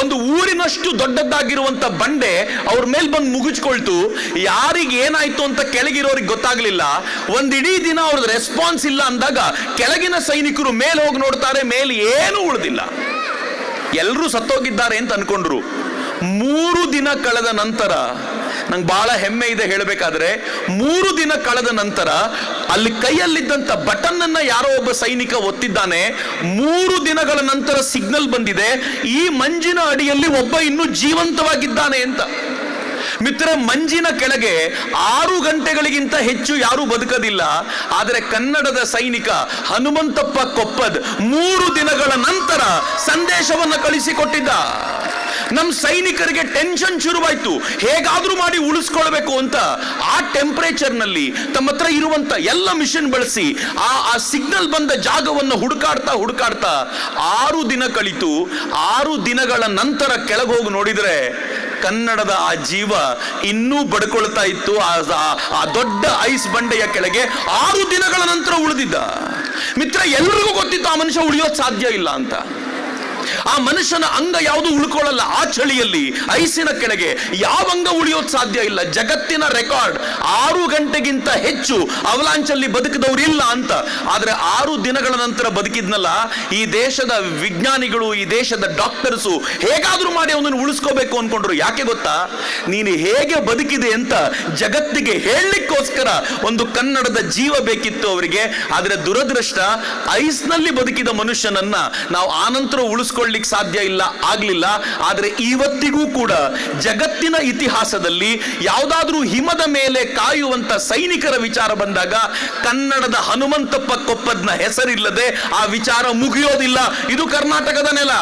ಒಂದು ಊರಿನಷ್ಟು ದೊಡ್ಡದಾಗಿರುವಂತ ಬಂಡೆ ಅವ್ರ ಮೇಲೆ ಬಂದು ಮುಗಿಸ್ಕೊಳ್ತು. ಯಾರಿಗೆ ಏನಾಯ್ತು ಅಂತ ಕೆಳಗಿರೋರಿಗೆ ಗೊತ್ತಾಗ್ಲಿಲ್ಲ. ಒಂದಿಡೀ ದಿನ ಅವ್ರದ್ದು ರೆಸ್ಪಾನ್ಸ್ ಇಲ್ಲ ಅಂದಾಗ ಕೆಳಗಿನ ಸೈನಿಕರು ಮೇಲೆ ಹೋಗಿ ನೋಡ್ತಾರೆ, ಮೇಲೆ ಏನೂ ಉಳಿದಿಲ್ಲ, ಎಲ್ಲರೂ ಸತ್ತೋಗಿದ್ದಾರೆ ಅಂತ ಅನ್ಕೊಂಡ್ರು. 3 ದಿನ ಕಳೆದ ನಂತರ, ನಂಗೆ ಬಹಳ ಹೆಮ್ಮೆ ಇದೆ ಹೇಳಬೇಕಾದ್ರೆ, 3 ದಿನ ಕಳೆದ ನಂತರ ಅಲ್ಲಿ ಕೈಯಲ್ಲಿದ್ದಂತ ಬಟನ್ ಅನ್ನ ಯಾರೋ ಒಬ್ಬ ಸೈನಿಕ ಒತ್ತಿದ್ದಾನೆ. 3 ದಿನಗಳ ನಂತರ ಸಿಗ್ನಲ್ ಬಂದಿದೆ, ಈ ಮಂಜಿನ ಅಡಿಯಲ್ಲಿ ಒಬ್ಬ ಇನ್ನೂ ಜೀವಂತವಾಗಿದ್ದಾನೆ ಅಂತ. ಮಿತ್ರ, ಮಂಜಿನ ಕೆಳಗೆ 6 ಗಂಟೆಗಳಿಗಿಂತ ಹೆಚ್ಚು ಯಾರೂ ಬದುಕದಿಲ್ಲ. ಆದರೆ ಕನ್ನಡದ ಸೈನಿಕ ಹನುಮಂತಪ್ಪ ಕೊಪ್ಪದ್ 3 ದಿನಗಳ ನಂತರ ಸಂದೇಶವನ್ನು ಕಳಿಸಿಕೊಟ್ಟಿದ್ದ. ನಮ್ಮ ಸೈನಿಕರಿಗೆ ಟೆನ್ಷನ್ ಶುರುವಾಯ್ತು, ಹೇಗಾದ್ರೂ ಮಾಡಿ ಉಳಿಸ್ಕೊಳ್ಬೇಕು ಅಂತ. ಆ ಟೆಂಪರೇಚರ್ ನಲ್ಲಿ ತಮ್ಮ ಹತ್ರ ಇರುವಂತ ಎಲ್ಲ ಮಿಷನ್ ಬಳಸಿ ಆ ಸಿಗ್ನಲ್ ಬಂದ ಜಾಗವನ್ನು ಹುಡುಕಾಡ್ತಾ 6 ದಿನ ಕಳಿತು. 6 ದಿನಗಳ ನಂತರ ಕೆಳಗೆ ಹೋಗಿ ನೋಡಿದ್ರೆ ಕನ್ನಡದ ಆ ಜೀವ ಇನ್ನೂ ಬಡ್ಕೊಳ್ತಾ ಇತ್ತು. ಆ ದೊಡ್ಡ ಐಸ್ ಬಂಡೆಯ ಕೆಳಗೆ 6 ದಿನಗಳ ನಂತರ ಉಳಿದಿದ್ದ. ಮಿತ್ರ, ಎಲ್ರಿಗೂ ಗೊತ್ತಿತ್ತು ಆ ಮನುಷ್ಯ ಉಳಿಯೋದು ಸಾಧ್ಯ ಇಲ್ಲ ಅಂತ. ಆ ಮನುಷ್ಯನ ಅಂಗ ಯಾವುದು ಉಳ್ಕೊಳ್ಳಲ್ಲ. ಆ ಚಳಿಯಲ್ಲಿ ಐಸಿನ ಕೆಳಗೆ ಯಾವ ಅಂಗ ಉಳಿಯೋದು ಸಾಧ್ಯ ಇಲ್ಲ. ಜಗತ್ತಿನ ರೆಕಾರ್ಡ್ 6 ಗಂಟೆಗಿಂತ ಹೆಚ್ಚು ಅವಲಾಂಚಲ್ಲಿ ಬದುಕಿದವರು ಇಲ್ಲ ಅಂತ. ಆದ್ರೆ 6 ದಿನಗಳ ನಂತರ ಬದುಕಿದ್ನಲ್ಲ, ಈ ದೇಶದ ವಿಜ್ಞಾನಿಗಳು, ಈ ದೇಶದ ಡಾಕ್ಟರ್ಸು ಹೇಗಾದ್ರೂ ಮಾಡಿ ಅವನನ್ನು ಉಳಿಸ್ಕೋಬೇಕು ಅನ್ಕೊಂಡ್ರು. ಯಾಕೆ ಗೊತ್ತಾ? ನೀನು ಹೇಗೆ ಬದುಕಿದೆ ಅಂತ ಜಗತ್ತಿಗೆ ಹೇಳಲಿಕ್ಕೋಸ್ಕರ ಒಂದು ಕನ್ನಡದ ಜೀವ ಬೇಕಿತ್ತು ಅವರಿಗೆ. ಆದ್ರೆ ದುರದೃಷ್ಟ, ಐಸ್ನಲ್ಲಿ ಬದುಕಿದ ಮನುಷ್ಯನನ್ನ ನಾವು ಆನಂತರ ಉಳಿಸ್ಕೊಳ್ಳಿಕ್ಕೆ ಸಾಧ್ಯ ಇಲ್ಲ, ಆಗ್ಲಿಲ್ಲ. ಆದ್ರೆ ಇವತ್ತಿಗೂ ಕೂಡ ಜಗತ್ತಿನ ಇತಿಹಾಸದಲ್ಲಿ ಯಾವುದಾದ್ರೂ ಹಿಮದ ಮೇಲೆ ಕಾಯುವಂತ ಸೈನಿಕರ ವಿಚಾರ ಬಂದಾಗ ಕನ್ನಡದ ಹನುಮಂತಪ್ಪ ಕೊಪ್ಪದ್ನ ಹೆಸರಿಲ್ಲದೆ ಆ ವಿಚಾರ ಮುಗಿಯೋದಿಲ್ಲ. ಇದು ಕರ್ನಾಟಕದ ನೆಲ.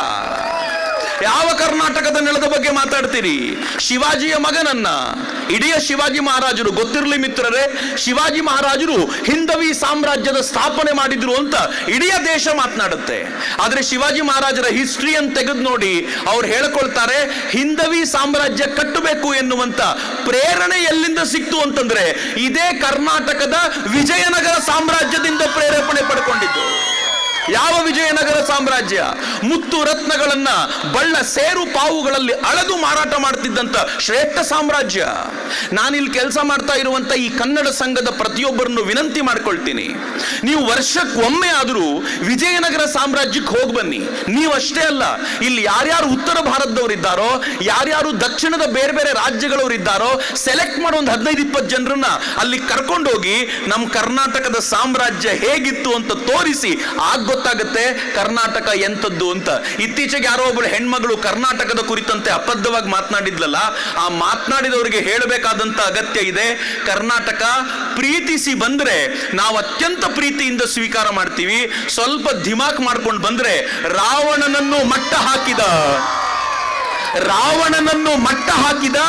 ಯಾವ ಕರ್ನಾಟಕದ ನೆಲದ ಬಗ್ಗೆ ಮಾತಾಡ್ತೀರಿ? ಶಿವಾಜಿಯ ಮಗನನ್ನ, ಇಡೀ ಶಿವಾಜಿ ಮಹಾರಾಜರು, ಗೊತ್ತಿರಲಿ ಮಿತ್ರರೇ, ಶಿವಾಜಿ ಮಹಾರಾಜರು ಹಿಂದವಿ ಸಾಮ್ರಾಜ್ಯದ ಸ್ಥಾಪನೆ ಮಾಡಿದ್ರು ಅಂತ ಇಡೀ ದೇಶ ಮಾತನಾಡುತ್ತೆ. ಆದ್ರೆ ಶಿವಾಜಿ ಮಹಾರಾಜರ ಹಿಸ್ಟ್ರಿಯನ್ನು ತೆಗೆದು ನೋಡಿ, ಅವ್ರು ಹೇಳ್ಕೊಳ್ತಾರೆ ಹಿಂದವಿ ಸಾಮ್ರಾಜ್ಯ ಕಟ್ಟಬೇಕು ಎನ್ನುವಂತ ಪ್ರೇರಣೆ ಎಲ್ಲಿಂದ ಸಿಕ್ತು ಅಂತಂದ್ರೆ ಇದೇ ಕರ್ನಾಟಕದ ವಿಜಯನಗರ ಸಾಮ್ರಾಜ್ಯದಿಂದ ಪ್ರೇರೇಪಣೆ ಪಡ್ಕೊಂಡಿದ್ದು. ಯಾವ ವಿಜಯನಗರ ಸಾಮ್ರಾಜ್ಯ? ಮುತ್ತು ರತ್ನಗಳನ್ನ ಬಳ್ಳ ಸೇರು ಪಾವುಗಳಲ್ಲಿ ಅಳೆದು ಮಾರಾಟ ಮಾಡ್ತಿದ್ದಂತ ಶ್ರೇಷ್ಠ ಸಾಮ್ರಾಜ್ಯ. ನಾನಿಲ್ಲಿ ಕೆಲಸ ಮಾಡ್ತಾ ಇರುವಂತ ಈ ಕನ್ನಡ ಸಂಘದ ಪ್ರತಿಯೊಬ್ಬರನ್ನು ವಿನಂತಿ ಮಾಡ್ಕೊಳ್ತೀನಿ, ನೀವು ವರ್ಷಕ್ಕೊಮ್ಮೆ ಆದರೂ ವಿಜಯನಗರ ಸಾಮ್ರಾಜ್ಯಕ್ಕೆ ಹೋಗಿ ಬನ್ನಿ. ನೀವಷ್ಟೇ ಅಲ್ಲ, ಇಲ್ಲಿ ಯಾರ್ಯಾರು ಉತ್ತರ ಭಾರತದವರಿದ್ದಾರೋ, ಯಾರ್ಯಾರು ದಕ್ಷಿಣದ ಬೇರೆ ಬೇರೆ ರಾಜ್ಯಗಳವರಿದ್ದಾರೋ ಸೆಲೆಕ್ಟ್ ಮಾಡೋ ಒಂದು 15-20 ಜನರನ್ನ ಅಲ್ಲಿ ಕರ್ಕೊಂಡೋಗಿ ನಮ್ಮ ಕರ್ನಾಟಕದ ಸಾಮ್ರಾಜ್ಯ ಹೇಗಿತ್ತು ಅಂತ ತೋರಿಸಿ ಆಗ ಗೊತ್ತಾಗುತ್ತೆ ಕರ್ನಾಟಕ ಎಂತದ್ದು ಅಂತ. ಇತ್ತೀಚೆಗೆ ಯಾರೋ ಒಬ್ಬಳು ಹೆಣ್ಮಗಳು ಕರ್ನಾಟಕದ ಕುರಿತಂತೆ ಅಬದ್ಧವಾಗಿ ಮಾತನಾಡಿದ್ಲಲ್ಲ, ಆ ಮಾತನಾಡಿದವರಿಗೆ ಹೇಳಬೇಕಾದಂತ ಅಗತ್ಯ ಇದೆ. ಕರ್ನಾಟಕ ಪ್ರೀತಿಸಿ ಬಂದ್ರೆ ನಾವು ಅತ್ಯಂತ ಪ್ರೀತಿಯಿಂದ ಸ್ವೀಕಾರ ಮಾಡ್ತೀವಿ. ಸ್ವಲ್ಪ ದಿಮಾಕ್ ಮಾಡ್ಕೊಂಡು ಬಂದ್ರೆ ರಾವಣನನ್ನು ಮಟ್ಟ ಹಾಕಿದ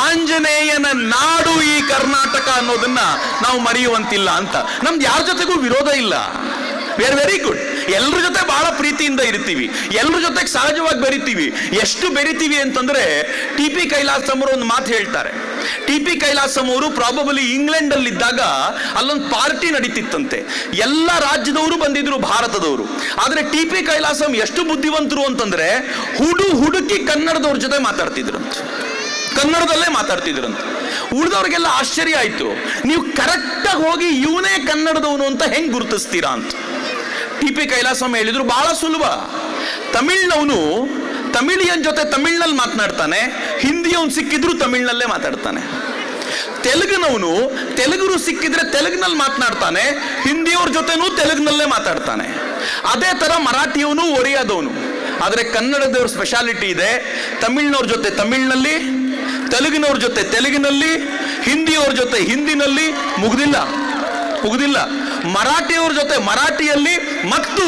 ಆಂಜನೇಯನ ನಾಡು ಈ ಕರ್ನಾಟಕ ಅನ್ನೋದನ್ನ ನಾವು ಮರೆಯುವಂತಿಲ್ಲ ಅಂತ. ನಮ್ದು ಯಾರ ಜೊತೆಗೂ ವಿರೋಧ ಇಲ್ಲ. Very good. ಎಲ್ಲರ ಜೊತೆ ಬಹಳ ಪ್ರೀತಿಯಿಂದ ಇರ್ತೀವಿ, ಎಲ್ಲರ ಜೊತೆಗೆ ಸಹಜವಾಗಿ ಬೆರಿತೀವಿ. ಎಷ್ಟು ಬೆರಿತೀವಿ ಅಂತಂದ್ರೆ TP ಕೈಲಾಸಂ ಅವರು ಒಂದು ಮಾತು ಹೇಳ್ತಾರೆ. TP ಕೈಲಾಸಂ ಅವರು ಪ್ರಾಬಬಲಿ ಇಂಗ್ಲೆಂಡ್ ಅಲ್ಲಿ ಇದ್ದಾಗ ಅಲ್ಲೊಂದು ಪಾರ್ಟಿ ನಡೀತಿತ್ತಂತೆ. ಎಲ್ಲ ರಾಜ್ಯದವರು ಬಂದಿದ್ರು, ಭಾರತದವರು. ಆದ್ರೆ TP ಕೈಲಾಸಂ ಎಷ್ಟು ಬುದ್ಧಿವಂತರು ಅಂತಂದ್ರೆ ಹುಡುಕಿ ಕನ್ನಡದವ್ರ ಜೊತೆ ಮಾತಾಡ್ತಿದ್ರಂತೆ, ಕನ್ನಡದಲ್ಲೇ ಮಾತಾಡ್ತಿದ್ರಂತೆ. ಉಳಿದವ್ರಿಗೆಲ್ಲ ಆಶ್ಚರ್ಯ ಆಯ್ತು, ನೀವು ಕರೆಕ್ಟಾಗಿ ಹೋಗಿ ಇವನೇ ಕನ್ನಡದವನು ಅಂತ ಹೆಂಗ್ ಗುರುತಿಸ್ತೀರಾ ಅಂತ. TP ಕೈಲಾಸಂ ಹೇಳಿದ್ರು ಬಹಳ ಸುಲಭ. ತಮಿಳ್ನವನು ತಮಿಳಿಯನ್ ಜೊತೆ ತಮಿಳ್ನಲ್ಲಿ ಮಾತನಾಡ್ತಾನೆ, ಹಿಂದಿಯವನು ಸಿಕ್ಕಿದ್ರು ತಮಿಳ್ನಲ್ಲೇ ಮಾತಾಡ್ತಾನೆ. ತೆಲುಗಿನವನು ತೆಲುಗರು ಸಿಕ್ಕಿದ್ರೆ ತೆಲುಗಿನಲ್ಲಿ ಮಾತನಾಡ್ತಾನೆ, ಹಿಂದಿಯವ್ರ ಜೊತೆನೂ ತೆಲುಗಿನಲ್ಲೇ ಮಾತಾಡ್ತಾನೆ. ಅದೇ ತರ ಮರಾಠಿಯವನು ಒರಿಯಾದವನು. ಆದ್ರೆ ಕನ್ನಡದವ್ರ ಸ್ಪೆಷಾಲಿಟಿ ಇದೆ, ತಮಿಳ್ನವ್ರ ಜೊತೆ ತಮಿಳ್ನಲ್ಲಿ, ತೆಲುಗಿನವ್ರ ಜೊತೆ ತೆಲುಗಿನಲ್ಲಿ, ಹಿಂದಿಯವ್ರ ಜೊತೆ ಹಿಂದಿನಲ್ಲಿ, ಮುಗುದಿಲ್ಲ. ಮರಾಠಿಯವ್ರ ಜೊತೆ ಮರಾಠಿಯಲ್ಲಿ ಮತ್ತು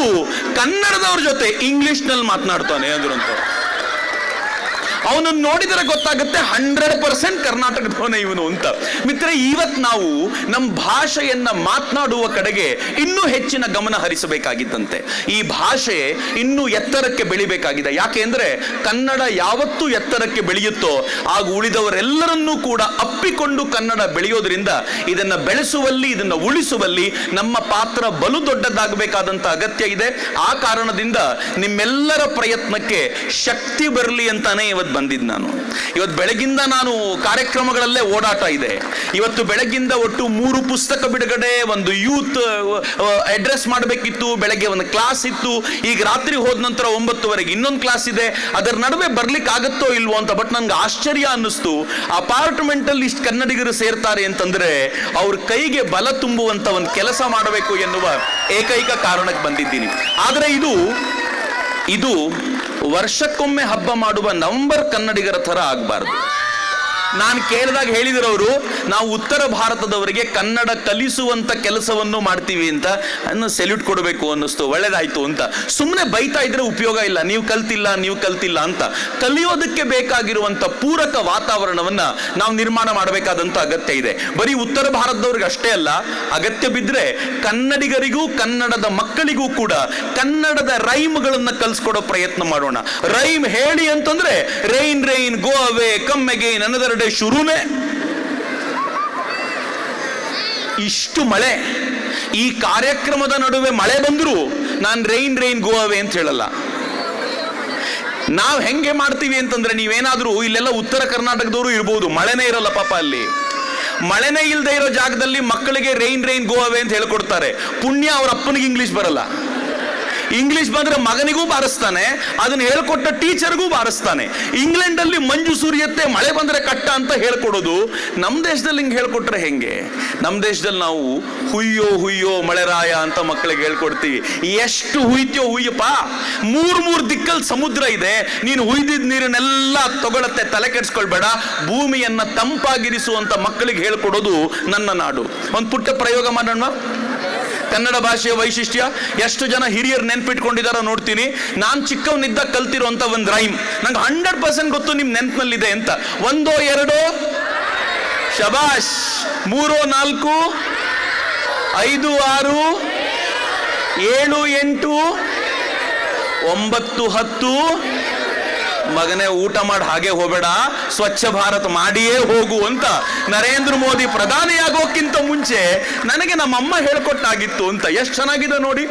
ಕನ್ನಡದವ್ರ ಜೊತೆ ಇಂಗ್ಲಿಷ್ ನಲ್ಲಿ ಮಾತನಾಡ್ತಾನೆ ಅಂದ್ರಂತ. ಅವನನ್ನು ನೋಡಿದರೆ ಗೊತ್ತಾಗುತ್ತೆ 100% ಕರ್ನಾಟಕದವನೇ ಇವನು ಅಂತ. ಮಿತ್ರ, ಇವತ್ತು ನಾವು ನಮ್ಮ ಭಾಷೆಯನ್ನ ಮಾತನಾಡುವ ಕಡೆಗೆ ಇನ್ನೂ ಹೆಚ್ಚಿನ ಗಮನ ಹರಿಸಬೇಕಾಗಿದ್ದಂತೆ. ಈ ಭಾಷೆ ಇನ್ನೂ ಎತ್ತರಕ್ಕೆ ಬೆಳಿಬೇಕಾಗಿದೆ. ಯಾಕೆ ಅಂದ್ರೆ ಕನ್ನಡ ಯಾವತ್ತೂ ಎತ್ತರಕ್ಕೆ ಬೆಳೆಯುತ್ತೋ ಆಗ ಉಳಿದವರೆಲ್ಲರನ್ನೂ ಕೂಡ ಅಪ್ಪಿಕೊಂಡು ಕನ್ನಡ ಬೆಳೆಯೋದ್ರಿಂದ ಇದನ್ನ ಬೆಳೆಸುವಲ್ಲಿ, ಇದನ್ನ ಉಳಿಸುವಲ್ಲಿ ನಮ್ಮ ಪಾತ್ರ ಬಲು ದೊಡ್ಡದಾಗಬೇಕಾದಂತ ಅಗತ್ಯ ಇದೆ. ಆ ಕಾರಣದಿಂದ ನಿಮ್ಮೆಲ್ಲರ ಪ್ರಯತ್ನಕ್ಕೆ ಶಕ್ತಿ ಬರಲಿ ಅಂತಾನೆ ಇವತ್ತು ಬಂದಿದ್ದು ನಾನು. ಇವತ್ತು ಬೆಳಗಿಂದ ನಾನು ಕಾರ್ಯಕ್ರಮಗಳಲ್ಲೇ ಓಡಾಟ ಇದೆ. ಇವತ್ತು ಬೆಳಗಿಂದ ಒಟ್ಟು 3 ಪುಸ್ತಕ ಬಿಡುಗಡೆ, ಒಂದು ಯೂತ್ ಅಡ್ರೆಸ್ ಮಾಡಬೇಕಿತ್ತು, ಬೆಳಗ್ಗೆ ಒಂದು ಕ್ಲಾಸ್ ಇತ್ತು, ಈಗ ರಾತ್ರಿ ಹೋದ ನಂತರ 9:30 ಇನ್ನೊಂದು ಕ್ಲಾಸ್ ಇದೆ. ಅದರ ನಡುವೆ ಬರ್ಲಿಕ್ಕೆ ಆಗುತ್ತೋ ಇಲ್ವೋ ಅಂತ. ಬಟ್ ನನ್ಗೆ ಆಶ್ಚರ್ಯ ಅನ್ನಿಸ್ತು, ಅಪಾರ್ಟ್ಮೆಂಟ್ ಅಲ್ಲಿ ಇಷ್ಟು ಕನ್ನಡಿಗರು ಸೇರ್ತಾರೆ ಅಂತಂದ್ರೆ ಅವ್ರ ಕೈಗೆ ಬಲ ತುಂಬುವಂತ ಒಂದು ಕೆಲಸ ಮಾಡಬೇಕು ಎನ್ನುವ ಏಕೈಕ ಕಾರಣಕ್ಕೆ ಬಂದಿದ್ದೀನಿ. ಆದ್ರೆ ಇದು ವರ್ಷಕ್ಕೊಮ್ಮೆ ಹಬ್ಬ ಮಾಡುವ ನವೆಂಬರ್ ಕನ್ನಡಿಗರ ತರ ಆಗಬಾರ್ದು. ನಾನು ಕೇಳಿದಾಗ ಹೇಳಿದಿರೋರು, ನಾವು ಉತ್ತರ ಭಾರತದವರಿಗೆ ಕನ್ನಡ ಕಲಿಸುವಂತ ಕೆಲಸವನ್ನು ಮಾಡ್ತೀವಿ ಅಂತ ಸೆಲ್ಯೂಟ್ ಕೊಡಬೇಕು ಅನ್ನಿಸ್ತು. ಒಳ್ಳೇದಾಯ್ತು ಅಂತ. ಸುಮ್ಮನೆ ಬೈತಾ ಇದ್ರೆ ಉಪಯೋಗ ಇಲ್ಲ, ನೀವು ಕಲ್ತಿಲ್ಲ ಅಂತ. ಕಲಿಯೋದಕ್ಕೆ ಬೇಕಾಗಿರುವಂತ ಪೂರಕ ವಾತಾವರಣವನ್ನ ನಾವು ನಿರ್ಮಾಣ ಮಾಡಬೇಕಾದಂತ ಅಗತ್ಯ ಇದೆ. ಬರೀ ಉತ್ತರ ಭಾರತದವ್ರಿಗೆ ಅಷ್ಟೇ ಅಲ್ಲ, ಅಗತ್ಯ ಬಿದ್ರೆ ಕನ್ನಡಿಗರಿಗೂ ಕನ್ನಡದ ಮಕ್ಕಳಿಗೂ ಕೂಡ ಕನ್ನಡದ ರೈಮ್ಗಳನ್ನ ಕಲಿಸ್ಕೊಡೋ ಪ್ರಯತ್ನ ಮಾಡೋಣ. ರೈಮ್ ಹೇಳಿ ಅಂತಂದ್ರೆ ರೈನ್ ರೈನ್ ಗೋ ಅವೇ ಕಮ್ ಅಗೈನ್ ಅನದರ್ ಡೇ ಶುರುನೇ. ಇಷ್ಟು ಮಳೆ, ಈ ಕಾರ್ಯಕ್ರಮದ ನಡುವೆ ಮಳೆ ಬಂದ್ರು ನಾನು ರೈನ್ ರೈನ್ ಗೋ ಅವೇ ಅಂತ ಹೇಳಲ್ಲ. ನಾವ್ ಹೆಂಗೆ ಮಾಡ್ತೀವಿ ಅಂತಂದ್ರೆ, ನೀವೇನಾದ್ರೂ ಇಲ್ಲೆಲ್ಲ ಉತ್ತರ ಕರ್ನಾಟಕದವರು ಇರ್ಬೋದು, ಮಳೆನೇ ಇರಲ್ಲ ಪಾಪ ಅಲ್ಲಿ. ಮಳೆನೇ ಇಲ್ಲದೆ ಇರೋ ಜಾಗದಲ್ಲಿ ಮಕ್ಕಳಿಗೆ ರೈನ್ ರೈನ್ ಗೋ ಅವೇ ಅಂತ ಹೇಳ್ಕೊಡ್ತಾರೆ. ಪುಣ್ಯ ಅವ್ರ ಅಪ್ಪನಿಗೆ ಇಂಗ್ಲಿಷ್ ಬರಲ್ಲ. ಇಂಗ್ಲಿಷ್ ಬಂದ್ರೆ ಮಗನಿಗೂ ಬಾರಿಸ್ತಾನೆ, ಅದನ್ನ ಹೇಳ್ಕೊಟ್ಟ ಟೀಚರ್ಗೂ ಬಾರಿಸ್ತಾನೆ. ಇಂಗ್ಲೆಂಡ್ ಅಲ್ಲಿ ಮಂಜು ಸುರಿಯತ್ತೆ, ಮಳೆ ಬಂದ್ರೆ ಕಟ್ಟ ಅಂತ ಹೇಳ್ಕೊಡೋದು. ನಮ್ಮ ದೇಶದಲ್ಲಿ ಹಿಂಗೆ ಹೇಳ್ಕೊಟ್ರೆ ಹೆಂಗೆ? ನಮ್ಮ ದೇಶದಲ್ಲಿ ನಾವು ಹುಯ್ಯೋ ಮಳೆರಾಯ ಅಂತ ಮಕ್ಕಳಿಗೆ ಹೇಳ್ಕೊಡ್ತೀವಿ. ಎಷ್ಟು ಹುಯ್ತೀಯೋ ಹುಯ್ಯಪ್ಪ, ಮೂರ್ ದಿಕ್ಕಲ್ಲಿ ಸಮುದ್ರ ಇದೆ, ನೀನು ಹುಯ್ದಿದ್ ನೀರನ್ನೆಲ್ಲ ತಗೊಳತ್ತೆ, ತಲೆ ಕೆಡ್ಸ್ಕೊಳ್ಬೇಡ. ಭೂಮಿಯನ್ನ ತಂಪಾಗಿರಿಸುವಂತ ಮಕ್ಕಳಿಗೆ ಹೇಳ್ಕೊಡೋದು ನನ್ನ ನಾಡು. ಒಂದು ಪುಟ್ಟ ಪ್ರಯೋಗ ಮಾಡೋಣ. ಕನ್ನಡ ಭಾಷೆಯ ವೈಶಿಷ್ಟ್ಯ ಎಷ್ಟು ಜನ ಹಿರಿಯರು ನೆನ್ಪಿಟ್ಕೊಂಡಿದಾರ ನೋಡ್ತೀನಿ. ನಾನು ಚಿಕ್ಕವನಿದ್ದ ಕಲ್ತಿರುವಂತ ಒಂದು ರೈಮ್ ನಂಗೆ 100% ಗೊತ್ತು, ನಿಮ್ ನೆನ್ಪಿನಲ್ಲಿದೆ ಅಂತ. 1 2 ಶಬಾಷ್, 3 4 5 6 7 8 9 10. ಮಗನೇ, ಊಟ ಮಾಡಿ ಹಾಗೆ ಹೋಗಬೇಡ, ಸ್ವಚ್ಛ ಭಾರತ್ ಮಾಡಿಯೇ ಹೋಗು ಅಂತ ನರೇಂದ್ರ ಮೋದಿ ಪ್ರಧಾನಿಯಾಗೋಕ್ಕಿಂತ ಮುಂಚೆ ನನಗೆ ನಮ್ಮಮ್ಮ ಹೇಳ್ಕೊಟ್ಟಾಗಿತ್ತು ಅಂತ. ಎಷ್ಟು ಚೆನ್ನಾಗಿದೆ ನೋಡಿ.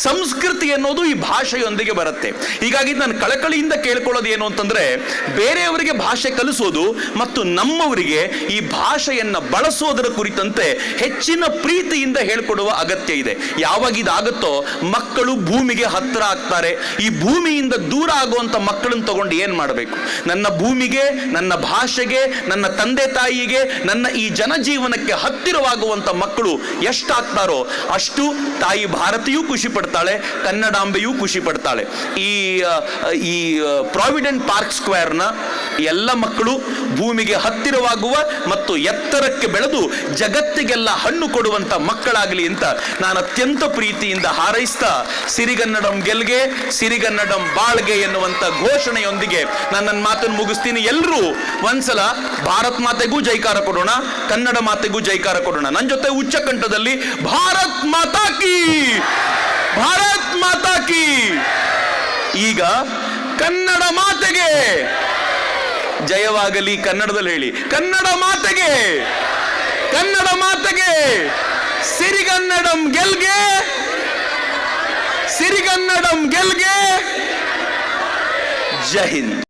ಸಂಸ್ಕೃತಿ ಅನ್ನೋದು ಈ ಭಾಷೆಯೊಂದಿಗೆ ಬರುತ್ತೆ. ಹೀಗಾಗಿ ನಾನು ಕಳಕಳಿಯಿಂದ ಕೇಳ್ಕೊಳ್ಳೋದು ಏನು ಅಂತಂದ್ರೆ, ಬೇರೆಯವರಿಗೆ ಭಾಷೆ ಕಲಿಸೋದು ಮತ್ತು ನಮ್ಮವರಿಗೆ ಈ ಭಾಷೆಯನ್ನ ಬಳಸೋದರ ಕುರಿತಂತೆ ಹೆಚ್ಚಿನ ಪ್ರೀತಿಯಿಂದ ಹೇಳ್ಕೊಡುವ ಅಗತ್ಯ ಇದೆ. ಯಾವಾಗ ಇದಾಗುತ್ತೋ ಮಕ್ಕಳು ಭೂಮಿಗೆ ಹತ್ತಿರ ಆಗ್ತಾರೆ. ಈ ಭೂಮಿಯಿಂದ ದೂರ ಆಗುವಂತ ಮಕ್ಕಳನ್ನು ತಗೊಂಡು ಏನ್ ಮಾಡಬೇಕು? ನನ್ನ ಭೂಮಿಗೆ, ನನ್ನ ಭಾಷೆಗೆ, ನನ್ನ ತಂದೆ ತಾಯಿಗೆ, ನನ್ನ ಈ ಜನಜೀವನಕ್ಕೆ ಹತ್ತಿರವಾಗುವಂತ ಮಕ್ಕಳು ಎಷ್ಟಾಗ್ತಾರೋ ಅಷ್ಟು ತಾಯಿ ಭಾರತೀಯೂ ಖುಷಿ ಪಡ್ತಾಳೆ, ಕನ್ನಡಾಂಬೆಯೂ ಖುಷಿ ಪಡ್ತಾಳೆ. ಈ ಪ್ರಾವಿಡೆಂಟ್ ಪಾರ್ಕ್ ಸ್ಕ್ವೇರ್ನ ಎಲ್ಲ ಮಕ್ಕಳು ಭೂಮಿಗೆ ಹತ್ತಿರವಾಗುವ ಮತ್ತು ಎತ್ತರಕ್ಕೆ ಬೆಳೆದು ಜಗತ್ತಿಗೆಲ್ಲ ಹಣ್ಣು ಕೊಡುವಂತ ಮಕ್ಕಳಾಗಲಿ ಅಂತ ನಾನು ಅತ್ಯಂತ ಪ್ರೀತಿಯಿಂದ ಹಾರೈಸ್ತಾ, ಸಿರಿಗನ್ನಡಂ ಗೆಲ್ಗೆ, ಸಿರಿಗನ್ನಡಂ ಬಾಳ್ಗೆ ಎನ್ನುವಂತ ಘೋಷಣೆಯೊಂದಿಗೆ ನಾನು ನನ್ನ ಮಾತನ್ನು ಮುಗಿಸ್ತೀನಿ. ಎಲ್ಲರೂ ಒಂದ್ಸಲ ಭಾರತ್ ಮಾತೆಗೂ ಜೈಕಾರ ಕೊಡೋಣ, ಕನ್ನಡ ಮಾತೆಗೂ ಜೈಕಾರ ಕೊಡೋಣ. ನನ್ನ ಜೊತೆ ಉಚ್ಚ ಕಂಠದಲ್ಲಿ ಭಾರತ್ ಮಾತಾ ಕೀ, ಭಾರತ್ ಮಾತಾ ಕೀ. ಈಗ ಕನ್ನಡ ಮಾತೆಗೆ ಜಯವಾಗಲಿ. ಕನ್ನಡದಲ್ಲಿ ಹೇಳಿ, ಕನ್ನಡ ಮಾತೆಗೆ, ಕನ್ನಡ ಮಾತೆಗೆ, ಸಿರಿಗನ್ನಡಂ ಗೆಲ್ಗೆ, ಸಿರಿಗನ್ನಡಂ ಗೆಲ್ಗೆ. ಜೈ ಹಿಂದ್.